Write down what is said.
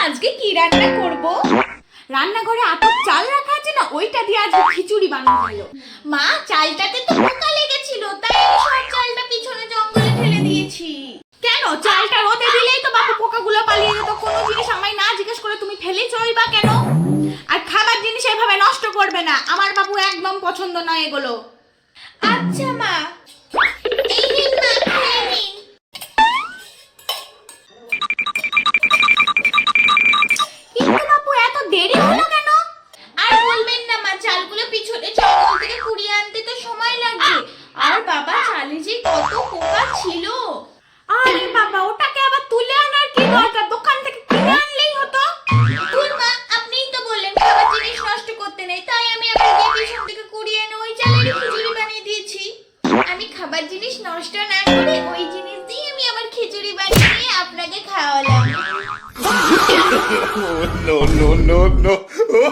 আজকে কি রান্না করব? রান্নাঘরে আতপ চাল রাখা আছে না, ওইটা দিয়ে আজকে খিচুড়ি বানানো হলো। মা, চালটাতে তো পোকা লেগেছিল, তাই আমি সব চালটা পিছনে জঙ্গলে ফেলে দিয়েছি। কেন? চালটা রোদে দিলেই তো বাপু পোকাগুলো পালিয়ে যেত। কোনো জিনিস আমায় না জিজ্ঞেস করে তুমি ফেলেছই বা কেন? আর খাবার জিনিস এভাবে নষ্ট করবে না, আমার বাবু একদম পছন্দ নয় এগুলো। আচ্ছা মা, এই নিন মা, খেয়ে নিন। কিন্তু বাপু এত দেরি হলো কেন? আর বলবেন না মা, চালগুলো পিছনে জঙ্গল থেকে কুড়িয়ে আনতে তো সময় লাগবে। আর বাবা, চালে যে কত পোকা ছিল। আরে বাবা, ওটাকে আবার তুলে আনার কি দরকার? দোকান থেকে কিনে আনলেই হতো। দূর মা, আপনিই তো বললেন খাবার জিনিস নষ্ট করতে নেই, তাই আমি আবার গিয়ে পিছন থেকে কুড়িয়ে এনে ওই চালেরই খিচুড়ি বানিয়ে দিয়েছি। আমি খাবার জিনিস নষ্ট না করে ওই জিনিস দিয়ে আমি আবার খিচুড়ি বানিয়ে আপনাকে খাওয়ালাম। No, no, no, no.